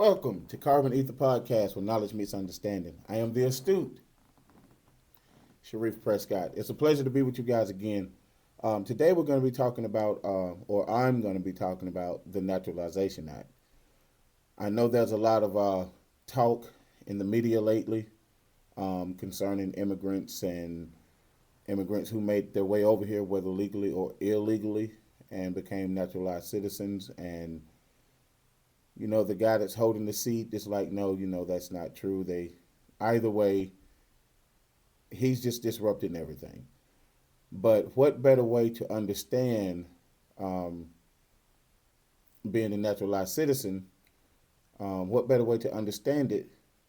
Welcome to Carbon Ether Podcast, where knowledge meets understanding. I am the astute Sharif Prescott. It's a pleasure to be with you guys again. Today we're going to be talking about, or I'm going to be talking about, the Naturalization Act. I know there's a lot of talk in the media lately concerning immigrants and immigrants who made their way over here, whether legally or illegally, and became naturalized citizens. And the guy that's holding the seat is like, no, that's not true. Either way, he's just disrupting everything. But what better way to understand um, being a naturalized citizen? What better way to understand it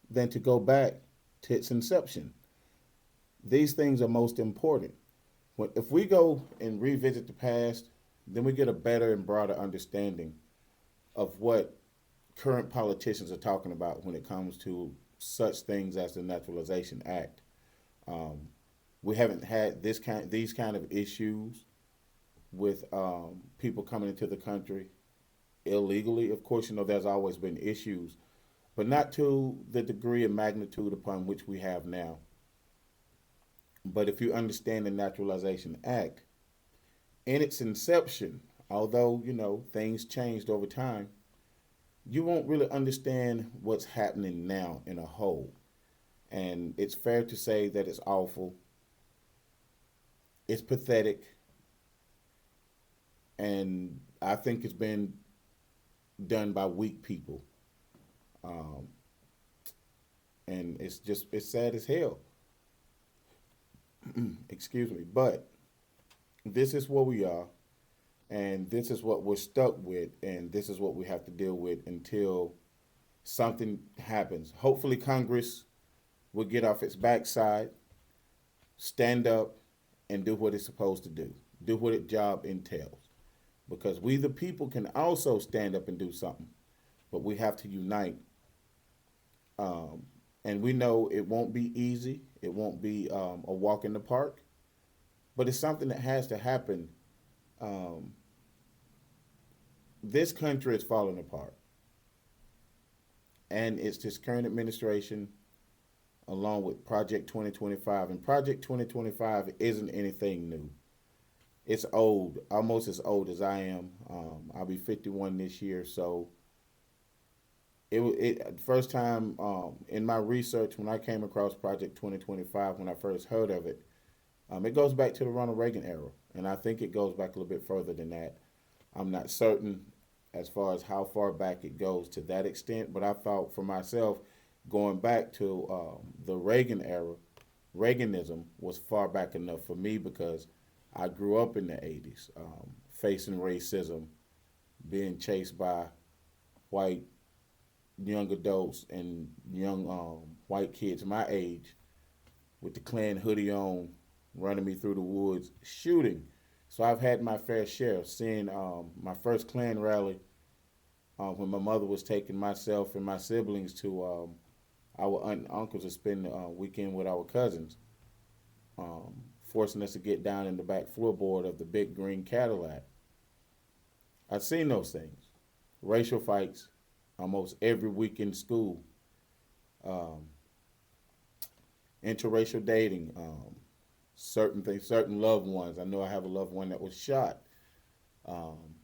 than to go back to its inception? These things are most important. If we go and revisit the past, then we get a better and broader understanding of what current politicians are talking about when it comes to such things as the Naturalization Act. Um, we haven't had these kind of issues with people coming into the country illegally. Of course, there's always been issues, but not to the degree and magnitude upon which we have now. But if you understand the Naturalization Act, in its inception, although things changed over time, you won't really understand what's happening now in a whole. And it's fair to say that it's awful, it's pathetic, and I think it's been done by weak people. Um, and it's sad as hell. Excuse me. But this is where we are, and this is what we're stuck with, and this is what we have to deal with until something happens. Hopefully, Congress will get off its backside, stand up, and do what it's supposed to do. Do what its job entails. Because we, the people, can also stand up and do something, but we have to unite. Um, and we know it won't be easy. It won't be a walk in the park, but it's something that has to happen. Um, this country is falling apart, and it's this current administration along with Project 2025. And Project 2025 isn't anything new. It's old, almost as old as I am. I'll be 51 this year, so first time in my research when I came across Project 2025 when I first heard of it, it goes back to the Ronald Reagan era, and I think it goes back a little bit further than that. I'm not certain as far as how far back it goes to that extent, but I thought for myself, going back to the Reagan era, Reaganism was far back enough for me because I grew up in the 80s, facing racism, being chased by white young adults and young white kids my age with the Klan hoodie on, running me through the woods, shooting. So I've had my fair share of seeing my first Klan rally when my mother was taking myself and my siblings to our aunt and uncles to spend the weekend with our cousins, forcing us to get down in the back floorboard of the big green Cadillac. I've seen those things. Racial fights almost every week in school, um, interracial dating, certain things, certain loved ones. I know I have a loved one that was shot um,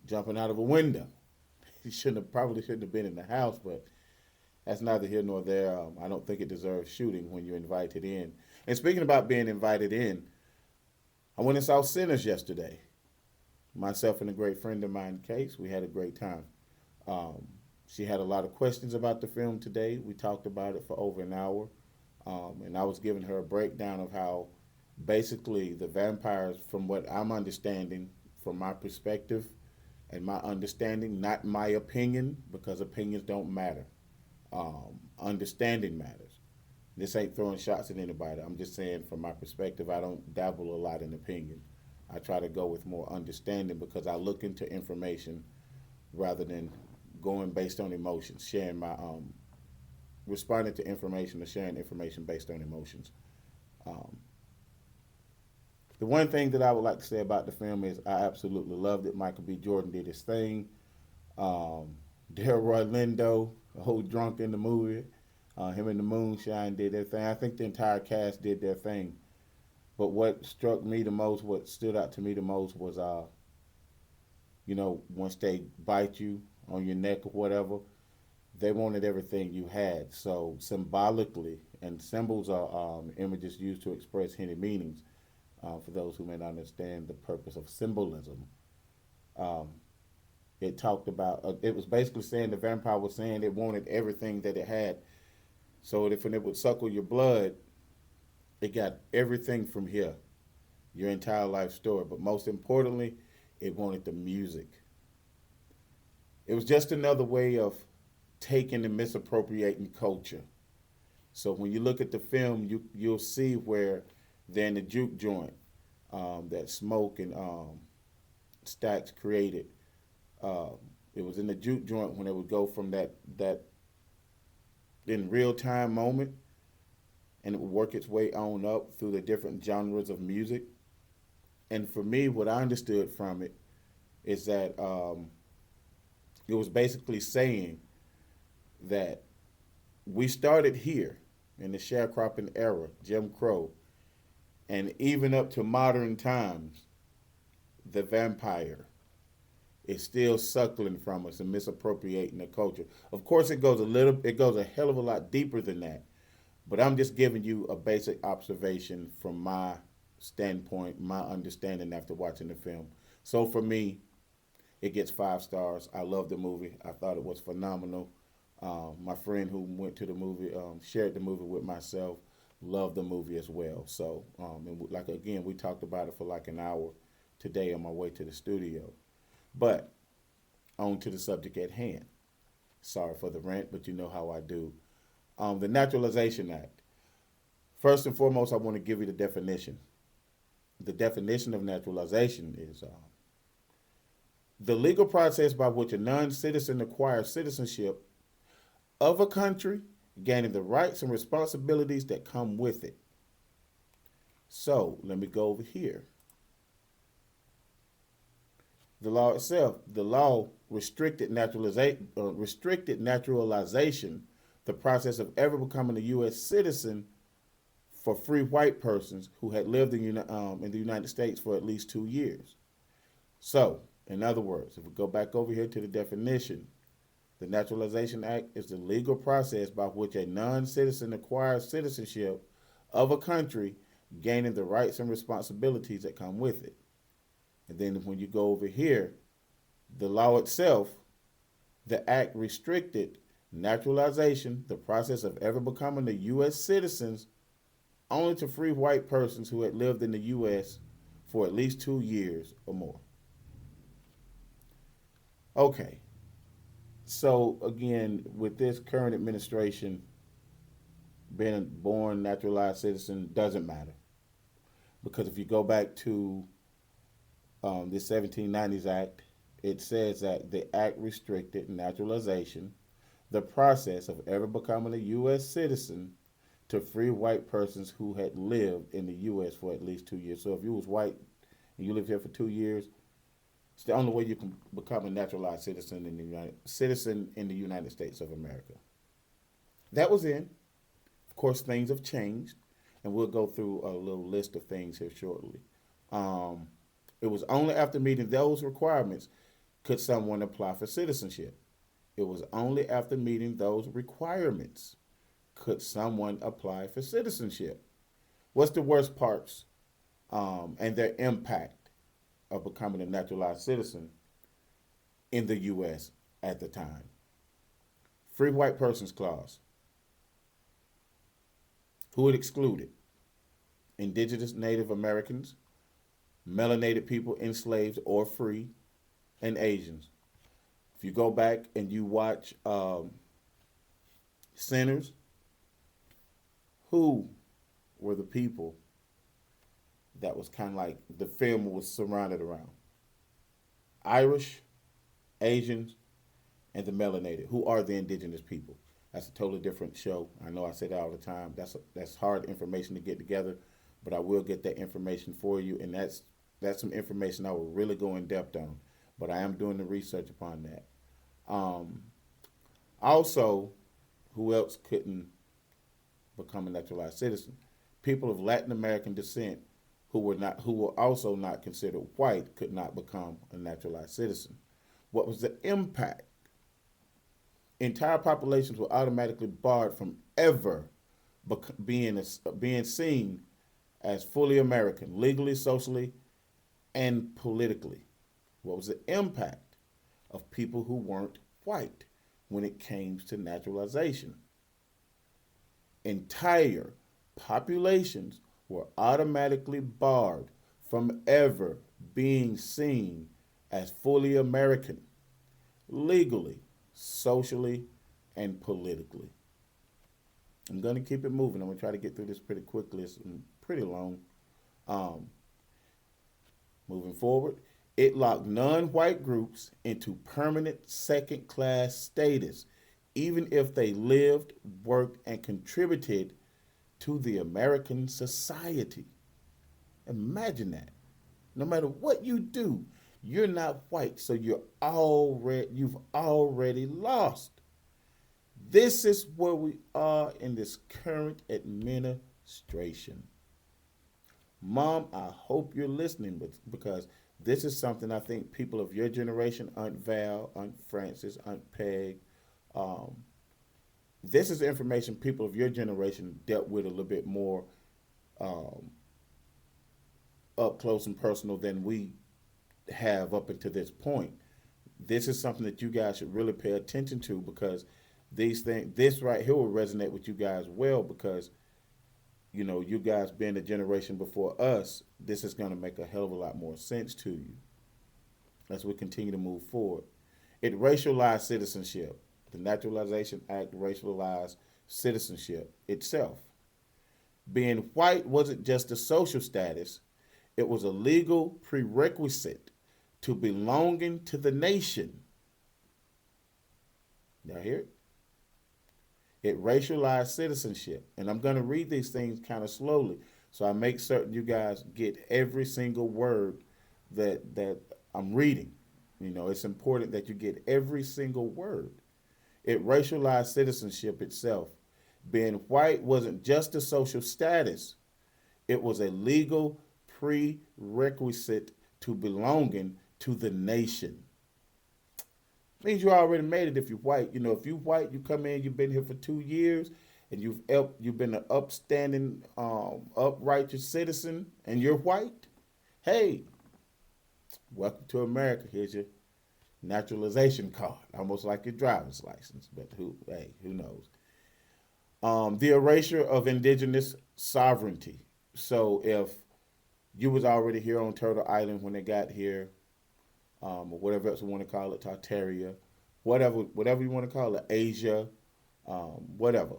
jumping out of a window. He probably shouldn't have been in the house, but that's neither here nor there. I don't think it deserves shooting when you're invited in. And speaking about being invited in, I went and saw Sinners yesterday. Myself and a great friend of mine, Case, we had a great time. Um, she had a lot of questions about the film today. We talked about it for over an hour. And I was giving her a breakdown of how basically the vampires, from what I'm understanding, from my perspective and my understanding, not my opinion, because opinions don't matter. Understanding matters. This ain't throwing shots at anybody. I'm just saying from my perspective, I don't dabble a lot in opinion. I try to go with more understanding because I look into information rather than going based on emotions, sharing my responding to information or sharing information based on emotions. Um, the one thing that I would like to say about the film is I absolutely loved it. Michael B. Jordan did his thing. Um, Delroy Lindo. whole drunk in the movie. Him and the Moonshine did their thing. I think the entire cast did their thing. But what struck me the most, what stood out to me the most was, once they bite you on your neck or whatever, they wanted everything you had. So symbolically, and symbols are images used to express hidden meanings. For those who may not understand the purpose of symbolism, um, it talked about. It was basically saying the vampire was saying it wanted everything that it had. So if when it would suckle your blood, it got everything from here, your entire life story. But most importantly, it wanted the music. It was just another way of taking and misappropriating culture. So when you look at the film, you'll see where they're in the juke joint that Smoke and Stax created. Uh, it was in the juke joint when it would go from that in real time moment, and it would work its way on up through the different genres of music. And for me, what I understood from it is that it was basically saying that we started here in the sharecropping era, Jim Crow, and even up to modern times, the vampire is still suckling from us and misappropriating the culture. Of course, it goes a hell of a lot deeper than that. But I'm just giving you a basic observation from my standpoint, my understanding after watching the film. So for me, it gets 5 stars. I love the movie. I thought it was phenomenal. My friend who went to the movie, shared the movie with myself, loved the movie as well. So, and like again, we talked about it for like an hour today on my way to the studio. But on to the subject at hand. Sorry for the rant, but you know how I do. The Naturalization Act. First and foremost, I want to give you the definition. The definition of naturalization is the legal process by which a non citizen acquires citizenship of a country, gaining the rights and responsibilities that come with it. So, let me go over here. The law itself, the law restricted naturalization, the process of ever becoming a U.S. citizen for free white persons who had lived in the United States for at least 2 years. So, in other words, if we go back over here to the definition, the Naturalization Act is the legal process by which a non citizen acquires citizenship of a country, gaining the rights and responsibilities that come with it. And then when you go over here, the law itself, the act restricted naturalization, the process of ever becoming a U.S. citizens, only to free white persons who had lived in the U.S. for at least 2 years or more. Okay, so again, with this current administration, being a born naturalized citizen doesn't matter. Because if you go back to the 1790s Act, it says that the act restricted naturalization, the process of ever becoming a U.S. citizen, to free white persons who had lived in the U.S. for at least 2 years. So if you was white and you lived here for 2 years, it's the only way you can become a naturalized citizen in the United States of America. That was in. Of course, things have changed, and we'll go through a little list of things here shortly. Um, it was only after meeting those requirements could someone apply for citizenship. It was only after meeting those requirements could someone apply for citizenship. What's the worst parts and their impact of becoming a naturalized citizen in the U.S. at the time? Free white persons clause. Who it excluded? Indigenous Native Americans, melanated people enslaved or free, and Asians. If you go back and you watch Sinners, who were the people that was kind of like the film was surrounded around? Irish, Asians, and the melanated, who are the indigenous people. That's a totally different show. I know I say that all the time. That's hard information to get together, but I will get that information for you, and that's some information I will really go in depth on. But I am doing the research upon that. Um, Also, who else couldn't become a naturalized citizen? People of Latin American descent who were also not considered white could not become a naturalized citizen. What was the impact? Entire populations were automatically barred from ever being seen as fully American, legally, socially, and politically. What was the impact of people who weren't white when it came to naturalization? Entire populations were automatically barred from ever being seen as fully American, legally, socially, and politically. I'm going to keep it moving. I'm going to try to get through this pretty quickly. It's pretty long. Um, Moving forward, it locked non white groups into permanent second class status, even if they lived, worked, and contributed to the American society. Imagine that. No matter what you do, you're not white, so you've already lost. This is where we are in this current administration. Mom, I hope you're listening because this is something I think people of your generation, Aunt Val, Aunt Frances, Aunt Peg, um, this is information people of your generation dealt with a little bit more um, up close and personal than we have up until this point. This is something that you guys should really pay attention to because this right here will resonate with you guys well because you guys being the generation before us, this is going to make a hell of a lot more sense to you as we continue to move forward. It racialized citizenship. The Naturalization Act racialized citizenship itself. Being white wasn't just a social status, it was a legal prerequisite to belonging to the nation. Y'all hear it? It racialized citizenship. And I'm going to read these things kind of slowly so I make certain you guys get every single word that I'm reading. It's important that you get every single word. It racialized citizenship itself. Being white wasn't just a social status, it was a legal prerequisite to belonging to the nation. Means you already made it if you're white. If you're white, you come in, you've been here for 2 years, and you've been an upstanding, upright citizen, and you're white. Hey, welcome to America. Here's your naturalization card, almost like your driver's license. But who knows? The erasure of indigenous sovereignty. So if you was already here on Turtle Island when they got here, or whatever else you want to call it, Tartaria, whatever you want to call it, Asia, whatever.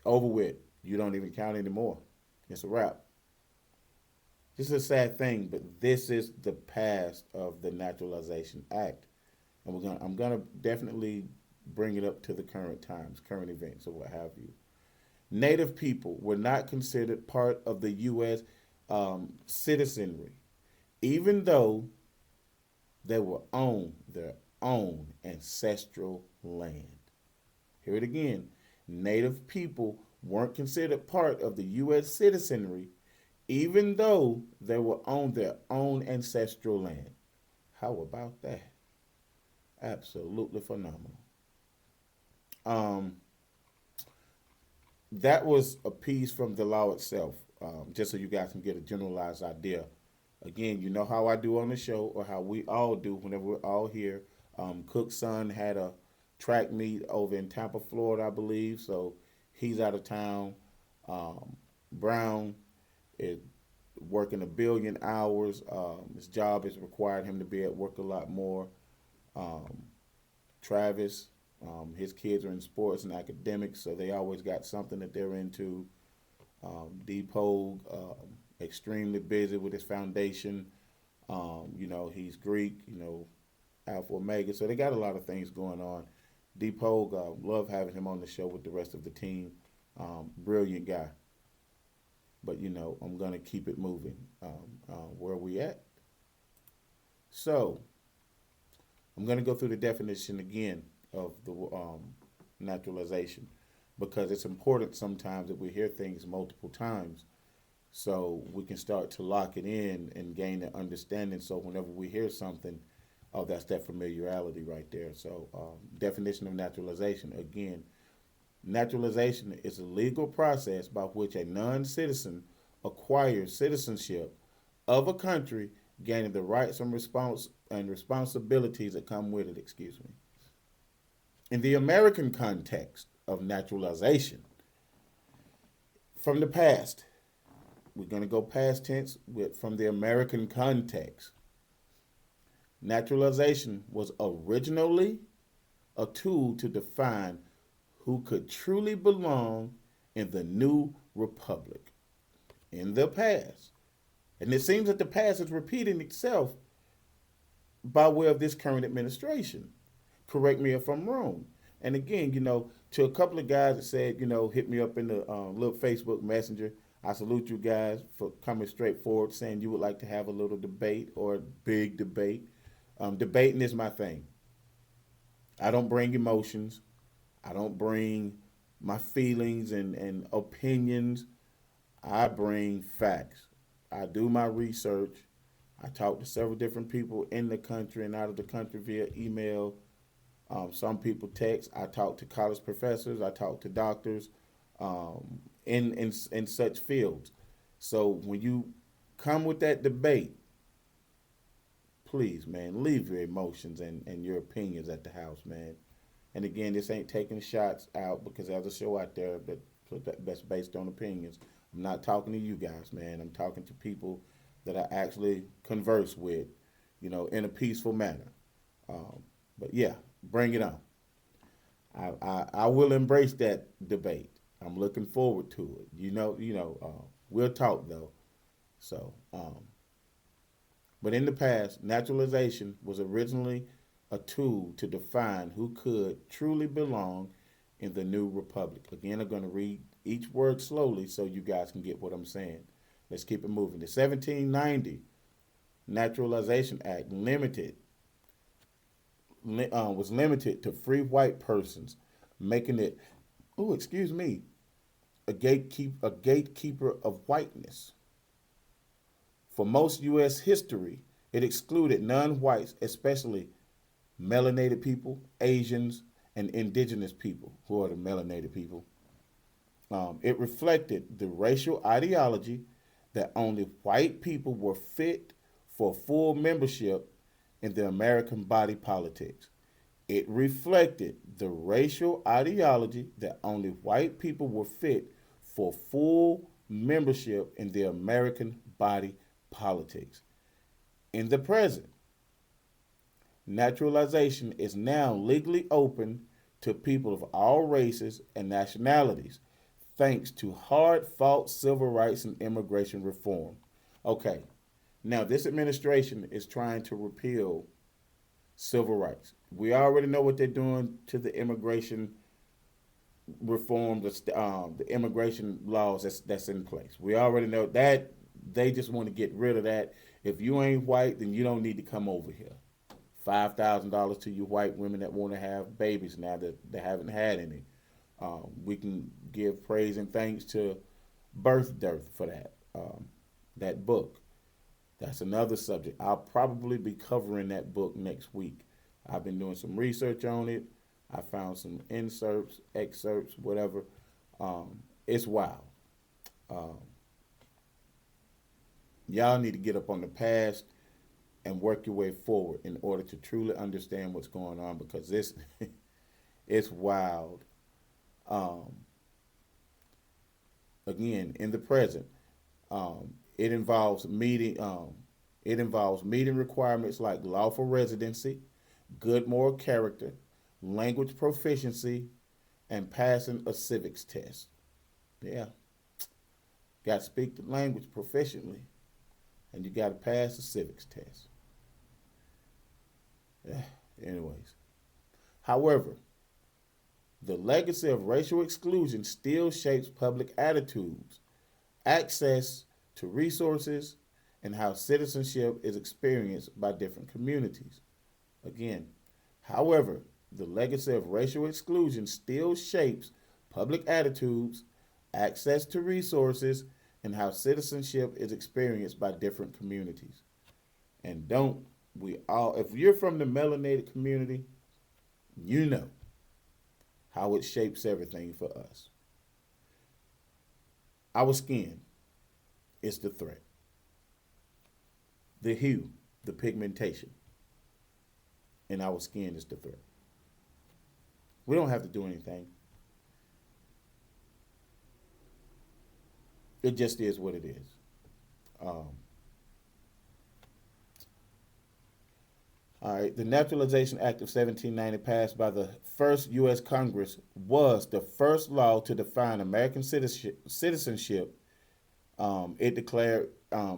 Over with. You don't even count anymore. It's a wrap. This is a sad thing, but this is the past of the Naturalization Act, and I'm gonna definitely bring it up to the current times, current events, or what have you. Native people were not considered part of the U.S. Citizenry, even though they were on their own ancestral land. Hear it again. Native people weren't considered part of the U.S. citizenry, even though they were on their own ancestral land. How about that? Absolutely phenomenal. Um, that was a piece from the law itself, just so you guys can get a generalized idea. Again, you know how I do on the show, or how we all do whenever we're all here. Cook's son had a track meet over in Tampa, Florida, I believe, so he's out of town. Brown is working 1 billion hours. His job has required him to be at work a lot more. Um, Travis, his kids are in sports and academics, so they always got something that they're into. Deepogue, extremely busy with his foundation. He's Greek, Alpha Omega, so they got a lot of things going on. Deepogue, love having him on the show with the rest of the team. Brilliant guy. But, I'm going to keep it moving. Where are we at? So, I'm going to go through the definition again of the naturalization, because it's important sometimes that we hear things multiple times so we can start to lock it in and gain an understanding. So whenever we hear something, oh, that's that familiarity right there. So, definition of naturalization again: naturalization is a legal process by which a non-citizen acquires citizenship of a country, gaining the rights and responsibilities that come with it. Excuse me. In the American context of naturalization, from the past, we're going to go past tense from the American context. Naturalization was originally a tool to define who could truly belong in the new republic. In the past. And it seems that the past is repeating itself by way of this current administration. Correct me if I'm wrong. And again, to a couple of guys that said, hit me up in the little Facebook Messenger. I salute you guys for coming straight forward, saying you would like to have a little debate or a big debate. Debating is my thing. I don't bring emotions. I don't bring my feelings and opinions. I bring facts. I do my research. I talk to several different people in the country and out of the country via email. Some people text. I talk to college professors. I talk to doctors in such fields. So when you come with that debate, please, man, leave your emotions and your opinions at the house, man. And again, this ain't taking shots out because there's a show out there that's based on opinions. I'm not talking to you guys, man. I'm talking to people that I actually converse with, in a peaceful manner. But yeah, bring it on. I will embrace that debate. I'm looking forward to it. We'll talk though. So, but in the past, naturalization was originally a tool to define who could truly belong in the new republic. Again, I'm going to read each word slowly so you guys can get what I'm saying. Let's keep it moving. The 1790 Naturalization Act was limited to free white persons, making it, oh, excuse me, a gatekeeper of whiteness. For most U.S. history, it excluded non-whites, especially melanated people, Asians, and indigenous people, who are the melanated people. It reflected the racial ideology that only white people were fit for full membership in the American body politics. It reflected the racial ideology that only white people were fit for full membership in the American body politics. In the present, naturalization is now legally open to people of all races and nationalities, thanks to hard fought civil rights and immigration reform. Okay, now this administration is trying to repeal civil rights. We already know what they're doing to the immigration reform, the immigration laws that's in place. We already know that they just want to get rid of that. If you ain't white, then you don't need to come over here. $5,000 to you white women that want to have babies now that they haven't had any. We can give praise and thanks to Birth Dearth for that book. That's another subject. I'll probably be covering that book next week. I've been doing some research on it. I found some inserts, excerpts, whatever. It's wild. Um, y'all need to get up on the past and work your way forward in order to truly understand what's going on, because this it's wild. Um, Again, in the present, um, it involves meeting requirements like lawful residency, good moral character, language proficiency, and passing a civics test. Yeah, got to speak the language proficiently, and you got to pass the civics test. Yeah. Anyways, however, the legacy of racial exclusion still shapes public attitudes, access to resources, and how citizenship is experienced by different communities. Again, however, the legacy of racial exclusion still shapes public attitudes, access to resources, and how citizenship is experienced by different communities. And don't we all, if you're from the melanated community, you know how it shapes everything for us. Our skin is the threat, the hue, the pigmentation in our skin is the threat. We don't have to do anything. It just is what it is. Um, all right, the Naturalization Act of 1790, passed by the first U.S. Congress, was the first law to define American citizenship. It declared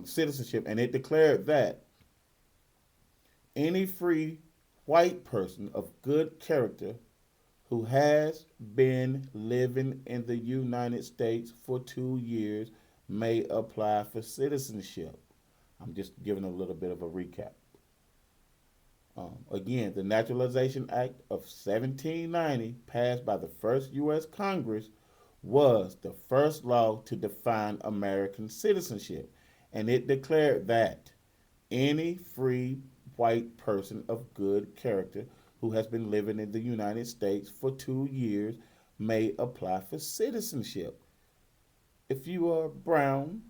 citizenship, and it declared that any free white person of good character who has been living in the United States for 2 years may apply for citizenship. I'm just giving a little bit of a recap. Again, the Naturalization Act of 1790, passed by the first U.S. Congress, was the first law to define American citizenship, and it declared that any free white person of good character who has been living in the United States for 2 years may apply for citizenship. If you are brown,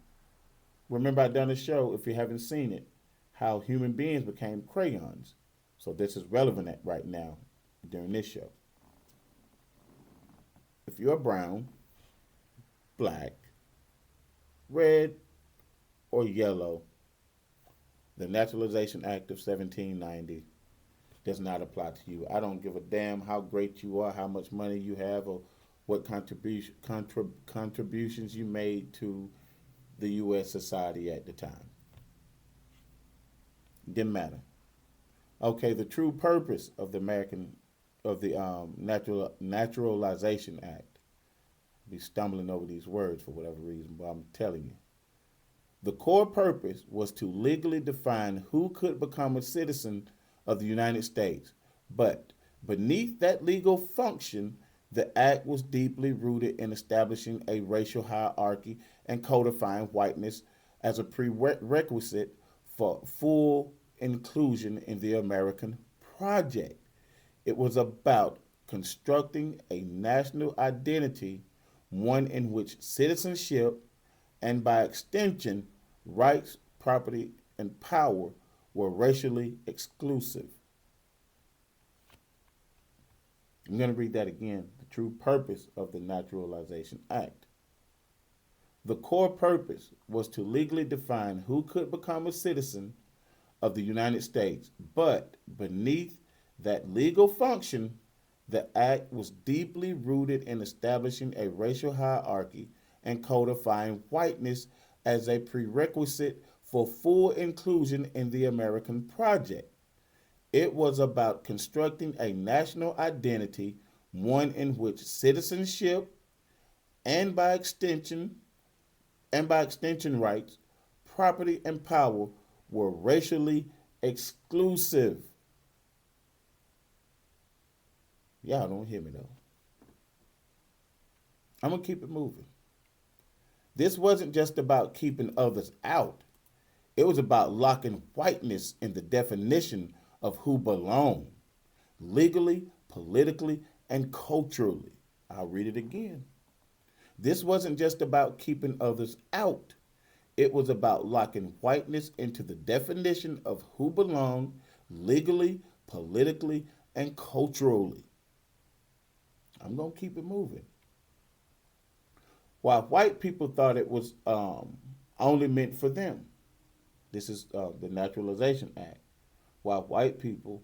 remember I done a show, if you haven't seen it, how human beings became crayons. So this is relevant right now during this show. If you're brown, black, red, or yellow, the Naturalization Act of 1790 does not apply to you. I don't give a damn how great you are, how much money you have, or what contributions you made to the U.S. society at the time. Didn't matter. Okay, the true purpose of the Naturalization Act. I'll be stumbling over these words for whatever reason, but I'm telling you. The core purpose was to legally define who could become a citizen of the United States. But beneath that legal function, the act was deeply rooted in establishing a racial hierarchy and codifying whiteness as a prerequisite for full inclusion in the American project. It was about constructing a national identity, one in which citizenship and by extension, rights, property, and power were racially exclusive. I'm going to read that again. The true purpose of the Naturalization Act. The core purpose was to legally define who could become a citizen of the United States, but beneath that legal function, the act was deeply rooted in establishing a racial hierarchy and codifying whiteness as a prerequisite for full inclusion in the American project. It was about constructing a national identity, one in which citizenship and by extension rights, property and power were racially exclusive. Y'all don't hear me though. I'm going to keep it moving. This wasn't just about keeping others out. It was about locking whiteness in the definition of who belonged, legally, politically, and culturally. I'll read it again. This wasn't just about keeping others out. It was about locking whiteness into the definition of who belonged, legally, politically, and culturally. I'm going to keep it moving. While white people thought it was only meant for them, this is the Naturalization Act. While white people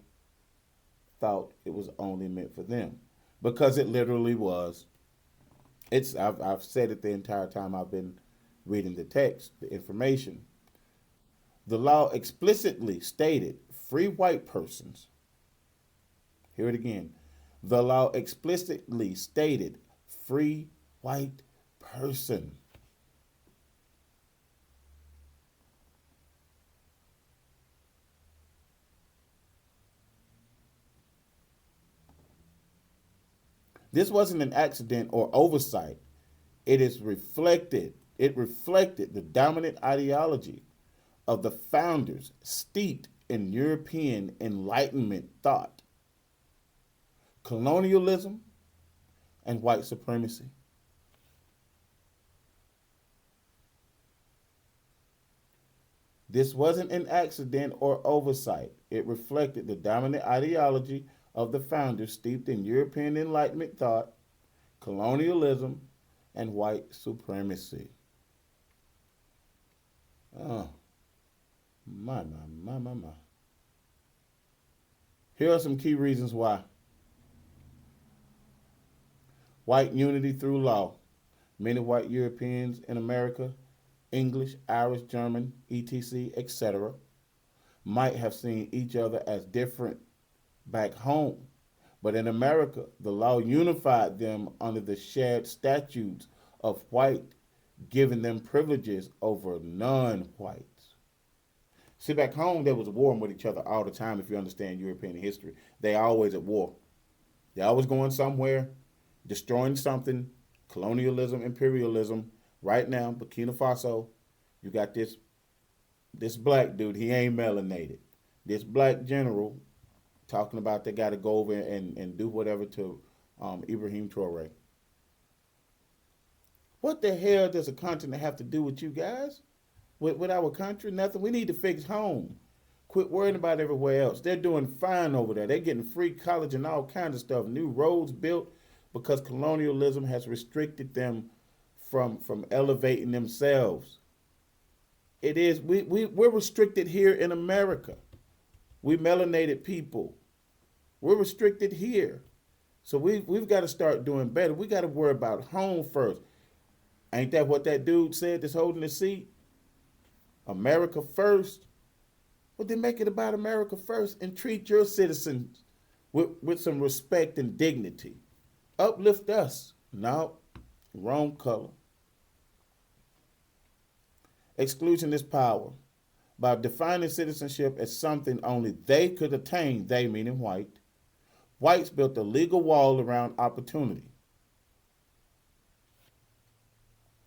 thought it was only meant for them, because it literally was. I've said it the entire time I've been reading the text, the information. The law explicitly stated free white persons. Hear it again. The law explicitly stated free white person. This wasn't an accident or oversight. It reflected the dominant ideology of the founders steeped in European Enlightenment thought, colonialism, and white supremacy. This wasn't an accident or oversight. It reflected the dominant ideology of the founders steeped in European Enlightenment thought, colonialism, and white supremacy. Oh, my. Here are some key reasons why. White unity through law. Many white Europeans in America, English, Irish, German, etc., etc., might have seen each other as different back home. But in America, the law unified them under the shared statutes of white, giving them privileges over non-whites. See, back home, they was warring with each other all the time, if you understand European history. They always at war. They always going somewhere, destroying something, colonialism, imperialism. Right now, Burkina Faso, you got this black dude, he ain't melanated. This black general talking about they got to go over and do whatever to Ibrahim Traore. What the hell does a continent have to do with you guys? With our country? Nothing. We need to fix home. Quit worrying about everywhere else. They're doing fine over there. They're getting free college and all kinds of stuff. New roads built because colonialism has restricted them from elevating themselves. It is we're restricted here in America. We melanated people. We're restricted here. So we've got to start doing better. We got to worry about home first. Ain't that what that dude said that's holding the seat? America first. Well, then make it about America first and treat your citizens with some respect and dignity. Uplift us. No, wrong color. Exclusion is power. By defining citizenship as something only they could attain, they meaning white, whites built a legal wall around opportunity.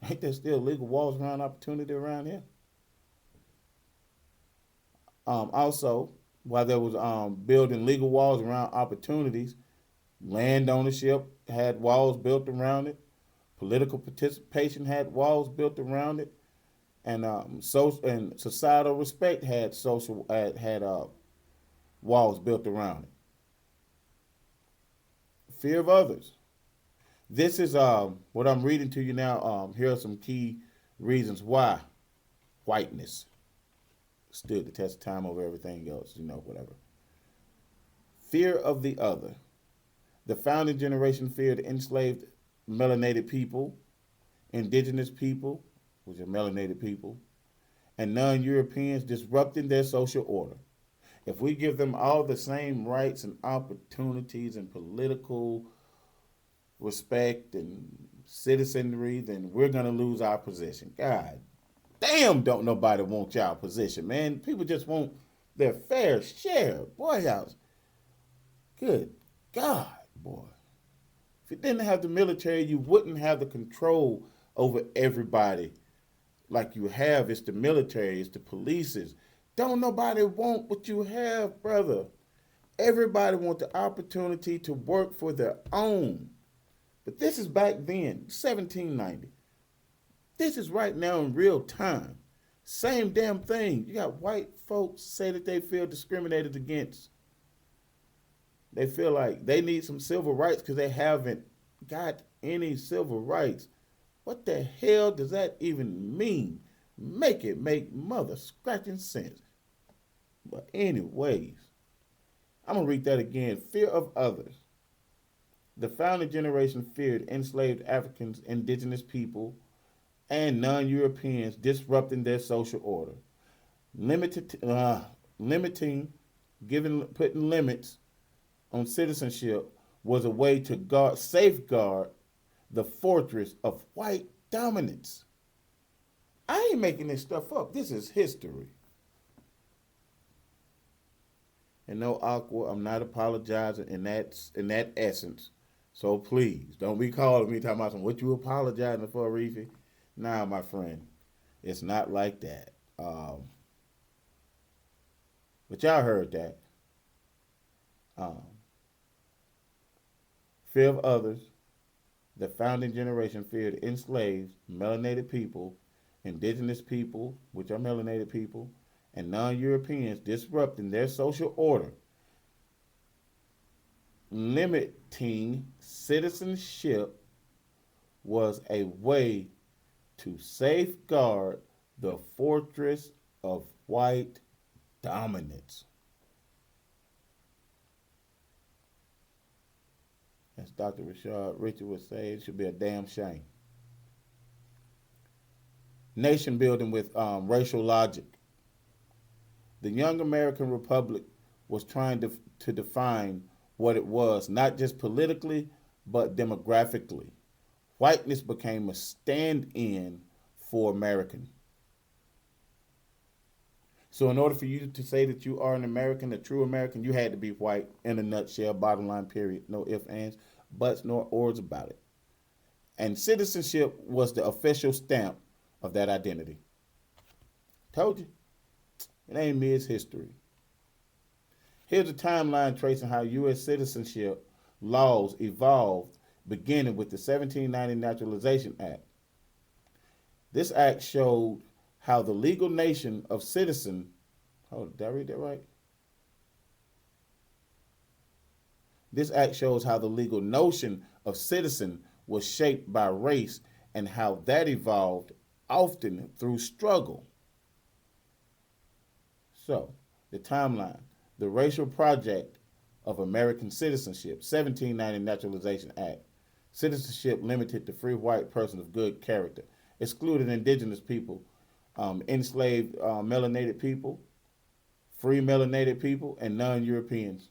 Ain't there still legal walls around opportunity around here? Also, while there was building legal walls around opportunities, land ownership had walls built around it, political participation had walls built around it, and societal respect had walls built around it. Fear of others. This is what I'm reading to you now. Here are some key reasons why whiteness stood the test of time over everything else, whatever. Fear of the other. The founding generation feared enslaved melanated people, indigenous people, which are melanated people, and non-Europeans disrupting their social order. If we give them all the same rights and opportunities and political respect and citizenry, then we're going to lose our position. God damn, don't nobody want y'all position, man. People just want their fair share. Boy, y'all. Good God, boy. If you didn't have the military, you wouldn't have the control over everybody like you have. It's the military, it's the polices. Don't nobody want what you have, brother. Everybody want the opportunity to work for their own. But this is back then, 1790. This is right now in real time. Same damn thing. You got white folks say that they feel discriminated against. They feel like they need some civil rights because they haven't got any civil rights. What the hell does that even mean? Make it make mother scratching sense. But anyways, I'm going to read that again. Fear of others. The founding generation feared enslaved Africans, indigenous people, and non-Europeans disrupting their social order. Putting limits on citizenship was a way to safeguard the fortress of white dominance. I ain't making this stuff up. This is history. And no, Aqua, I'm not apologizing in that essence. So please, don't be calling me talking about some what you apologizing for, Reefy. Nah, my friend, it's not like that. But y'all heard that. Um, Fear of others, the founding generation feared enslaved, melanated people, indigenous people, which are melanated people, and non Europeans disrupting their social order, limiting citizenship was a way to safeguard the fortress of white dominance. As Dr. Rashad Richard would say, it should be a damn shame. Nation building with racial logic. The young American Republic was trying to define what it was, not just politically, but demographically. Whiteness became a stand in for American. So, in order for you to say that you are an American, a true American, you had to be white in a nutshell, bottom line, period. No ifs, ands, buts, nor ors about it. And citizenship was the official stamp of that identity. Told you, it ain't me, it's history. Here's a timeline tracing how U.S. citizenship laws evolved, beginning with the 1790 Naturalization Act. This act showed how the legal nation of citizen, did I read that right? This act shows how the legal notion of citizen was shaped by race and how that evolved often through struggle. So, the timeline, the racial project of American citizenship, 1790 Naturalization Act. Citizenship limited to free white persons of good character, excluded indigenous people, enslaved melanated people, free melanated people, and non-Europeans.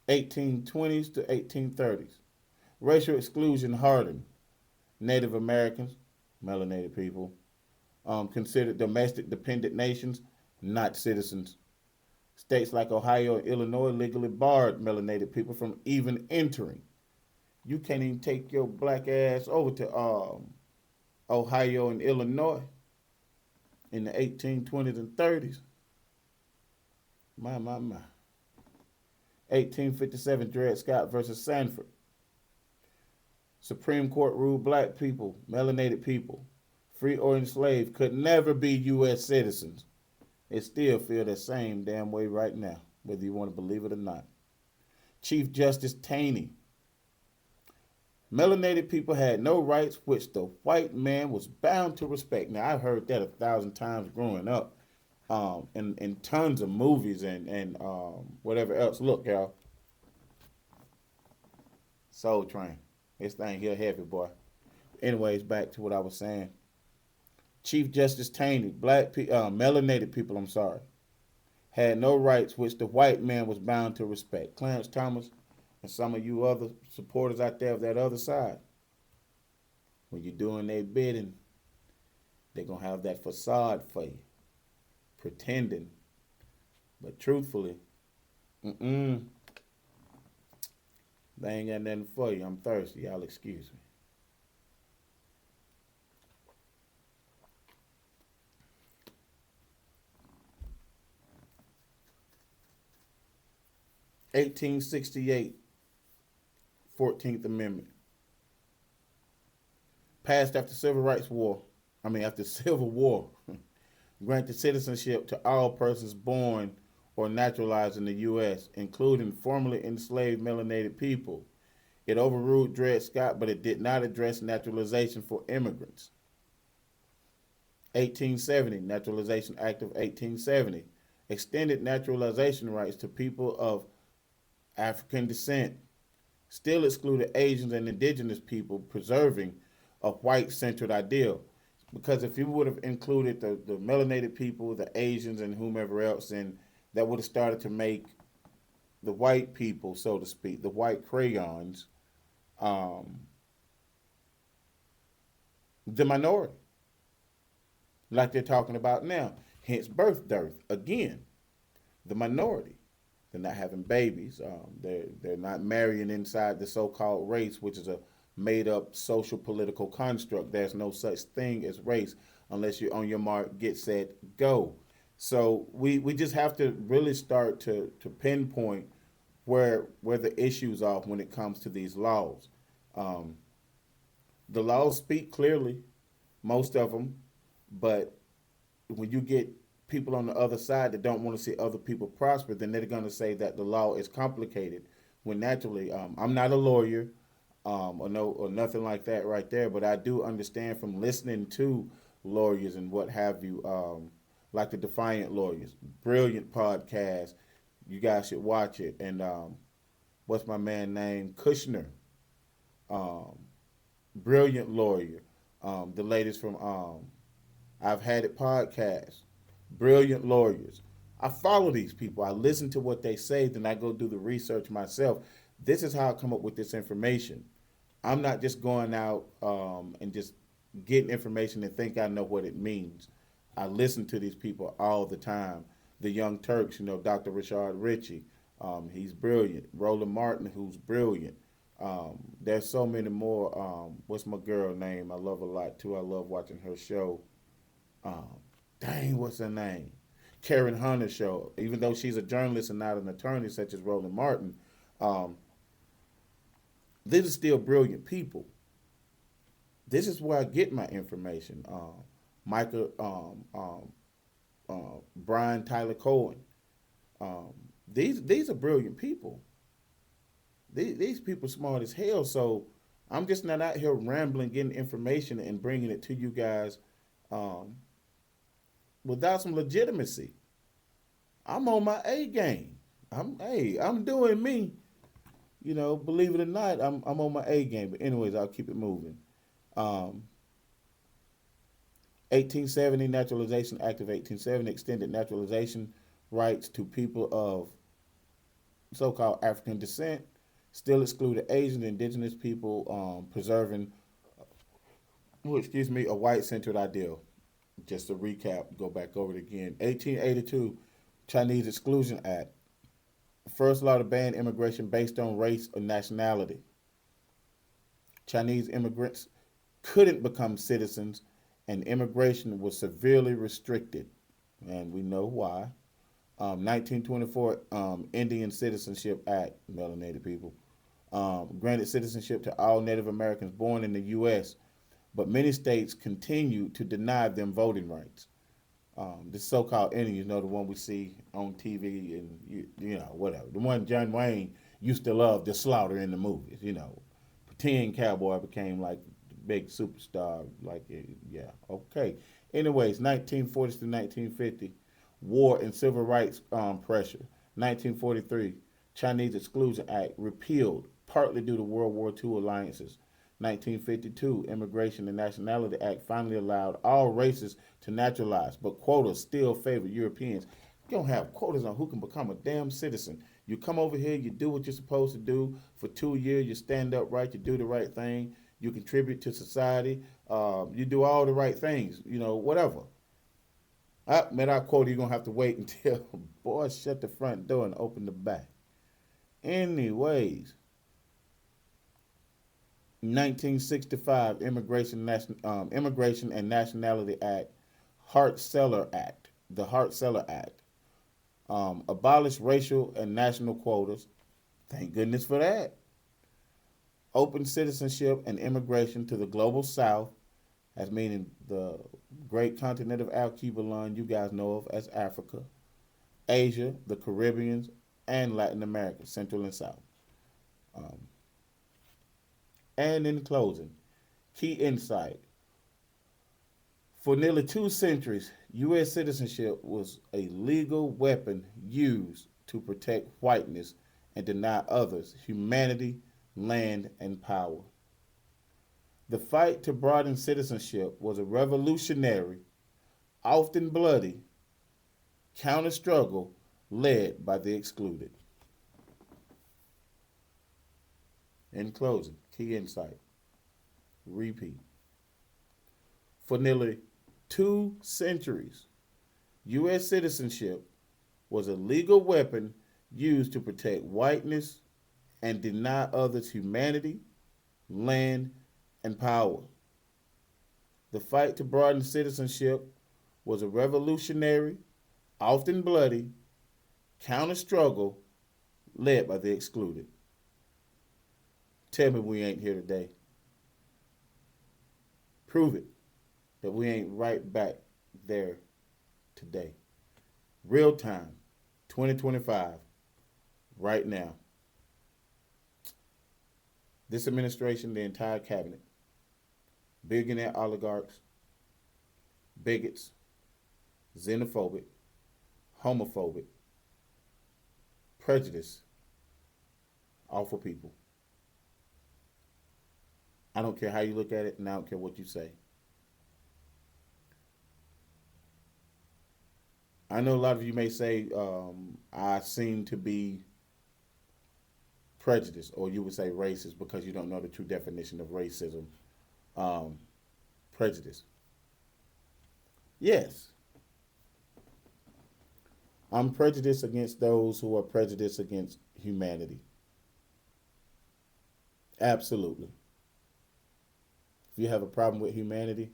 1820s to 1830s. Racial exclusion hardened. Native Americans, melanated people, considered domestic dependent nations, not citizens. States like Ohio and Illinois legally barred melanated people from even entering. You can't even take your black ass over to Ohio and Illinois in the 1820s and 30s. My. 1857 Dred Scott versus Sanford. Supreme Court ruled black people, melanated people, free or enslaved, could never be U.S. citizens. It still feel the same damn way right now, whether you want to believe it or not. Chief Justice Taney. Melanated people had no rights which the white man was bound to respect. Now, I've heard that 1,000 times growing up in tons of movies and whatever else. Look, y'all. Soul Train. This thing here heavy, boy. Anyways, back to what I was saying. Chief Justice Taney, melanated people, I'm sorry, had no rights which the white man was bound to respect. Clarence Thomas and some of you other supporters out there of that other side, when you're doing their bidding, they're going to have that facade for you, pretending. But truthfully, they ain't got nothing for you. I'm thirsty. Y'all excuse me. (1868) 14th Amendment. Passed after Civil Rights War. After Civil War. Granted citizenship to all persons born or naturalized in the U.S., including formerly enslaved melanated people. It overruled Dred Scott, but it did not address naturalization for immigrants. 1870, Naturalization Act of 1870, extended naturalization rights to people of African descent, still excluded Asians and indigenous people, preserving a white-centered ideal. Because if you would have included the melanated people, the Asians, and whomever else, then that would have started to make the white people, so to speak, the white crayons, the minority, like they're talking about now. Hence birth dearth. Again, the minority. They're not having babies. They're not marrying inside the so-called race, which is a made-up social political construct. There's no such thing as race unless you're on your mark, get set, go. So we just have to really start to pinpoint where the issues are when it comes to these laws. Um, the laws speak clearly, most of them, but when you get people on the other side that don't want to see other people prosper, then they're going to say that the law is complicated. When naturally, I'm not a lawyer, or no, or nothing like that right there, but I do understand from listening to lawyers and what have you, like the Defiant Lawyers, brilliant podcast. You guys should watch it. And what's my man name? Kushner, um, brilliant lawyer. The latest from I've Had It podcast, brilliant lawyers. I follow these people. I listen to what they say, then I go do the research myself. This is how I come up with this information. I'm not just going out and just getting information and think I know what it means. I listen to these people all the time. The Young Turks, Dr. Richard Ritchie, he's brilliant. Roland Martin, who's brilliant. There's so many more. What's my girl name? I love a lot too. I love watching her show. Um, Dang, what's her name? Karen Hunter show. Even though she's a journalist and not an attorney, such as Roland Martin, um, these are still brilliant people. This is where I get my information. Michael, Brian Tyler Cohen. Um, these are brilliant people. These people smart as hell. So I'm just not out here rambling, getting information and bringing it to you guys um, without some legitimacy. I'm on my A game. I'm doing me. Believe it or not, I'm on my A game. But anyways, I'll keep it moving. Um, 1870 Naturalization Act of 1870 extended naturalization rights to people of so-called African descent. Still excluded Asian and indigenous people, preserving, excuse me, a white-centered ideal. Just to recap, go back over it again. 1882 Chinese Exclusion Act. First law to ban immigration based on race or nationality. Chinese immigrants couldn't become citizens, and immigration was severely restricted. And we know why. 1924 Indian Citizenship Act, melanated people, granted citizenship to all Native Americans born in the U.S., but many states continued to deny them voting rights. This so-called Indian, the one we see on TV and whatever, the one John Wayne used to love to slaughter in the movies. Pretend cowboy became like the big superstar. Like, yeah, okay. Anyways, 1940s to 1950, war and civil rights pressure. 1943, Chinese Exclusion Act repealed partly due to World War II alliances. 1952, Immigration and Nationality Act finally allowed all races to naturalize, but quotas still favor Europeans. You don't have quotas on who can become a damn citizen. You come over here, you do what you're supposed to do. For 2 years, you stand up right, you do the right thing, you contribute to society, you do all the right things, whatever. Met our quota, you're going to have to wait until, boy, shut the front door and open the back. Anyways, 1965 Immigration and Nationality Act, Hart-Celler Act, the Hart-Celler Act, abolished racial and national quotas. Thank goodness for that. Open citizenship and immigration to the global south, as meaning the great continent of Alkebulan, you guys know of as Africa, Asia, the Caribbeans, and Latin America, Central and South. Um, and in closing, key insight. For nearly 2 centuries, U.S. citizenship was a legal weapon used to protect whiteness and deny others humanity, land, and power. The fight to broaden citizenship was a revolutionary, often bloody, counter struggle led by the excluded. In closing, key insight. Repeat. For nearly 2 centuries, U.S. citizenship was a legal weapon used to protect whiteness and deny others humanity, land, and power. The fight to broaden citizenship was a revolutionary, often bloody, counter struggle led by the excluded. Tell me we ain't here today. Prove it that we ain't right back there today. Real time, 2025, right now. This administration, the entire cabinet, billionaire oligarchs, bigots, xenophobic, homophobic, prejudice, awful people. I don't care how you look at it, and I don't care what you say. I know a lot of you may say I seem to be prejudiced, or you would say racist because you don't know the true definition of racism. Um, Prejudice. Yes, I'm prejudiced against those who are prejudiced against humanity. Absolutely. If you have a problem with humanity,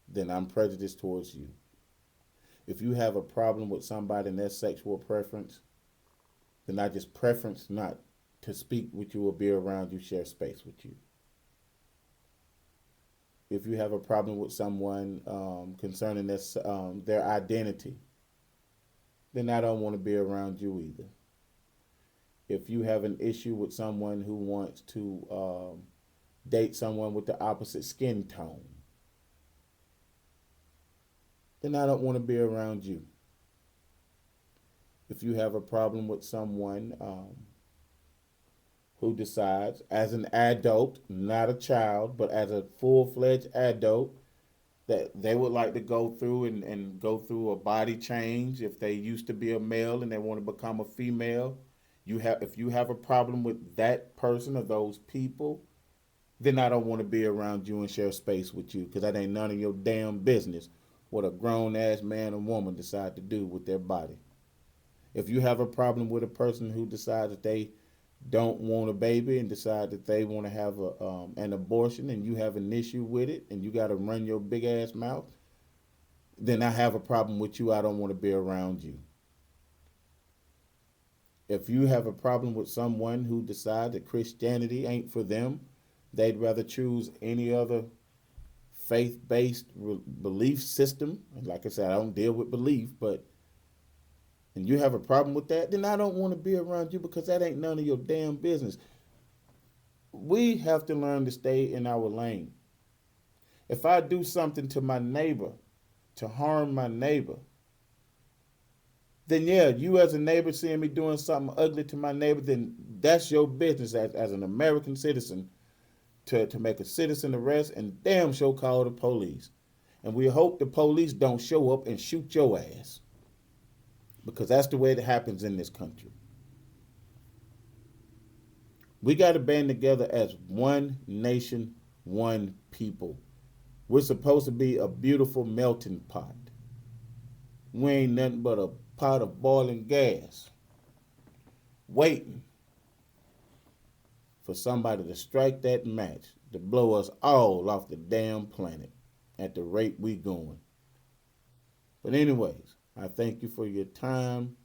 then I'm prejudiced towards you. If you have a problem with somebody and their sexual preference, then I just preference not to speak with you or be around you, share space with you. If you have a problem with someone concerning their identity, then I don't want to be around you either. If you have an issue with someone who wants to date someone with the opposite skin tone, then I don't want to be around you. If you have a problem with someone who decides, as an adult, not a child, but as a full fledged adult, that they would like to go through and go through a body change if they used to be a male and they want to become a female. If you have a problem with that person or those people, then I don't want to be around you and share space with you because that ain't none of your damn business what a grown ass man or woman decide to do with their body. If you have a problem with a person who decides that they don't want a baby and decide that they want to have an abortion and you have an issue with it and you got to run your big ass mouth, then I have a problem with you. I don't want to be around you. If you have a problem with someone who decides that Christianity ain't for them, they'd rather choose any other faith-based belief system. And like I said, I don't deal with belief, but and you have a problem with that, then I don't want to be around you because that ain't none of your damn business. We have to learn to stay in our lane. If I do something to my neighbor to harm my neighbor, then yeah, you as a neighbor seeing me doing something ugly to my neighbor, then that's your business as an American citizen to make a citizen arrest and damn sure call the police. And we hope the police don't show up and shoot your ass because that's the way it happens in this country. We got to band together as one nation, one people. We're supposed to be a beautiful melting pot. We ain't nothing but a pot of boiling gas waiting for somebody to strike that match to blow us all off the damn planet at the rate we going. But anyways, I thank you for your time,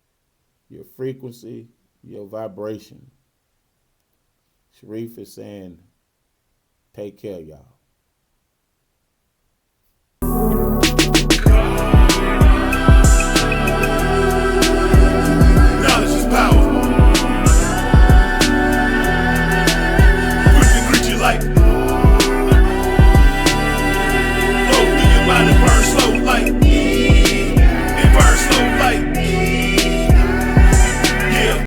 your frequency, your vibration. Sharif is saying, take care, y'all.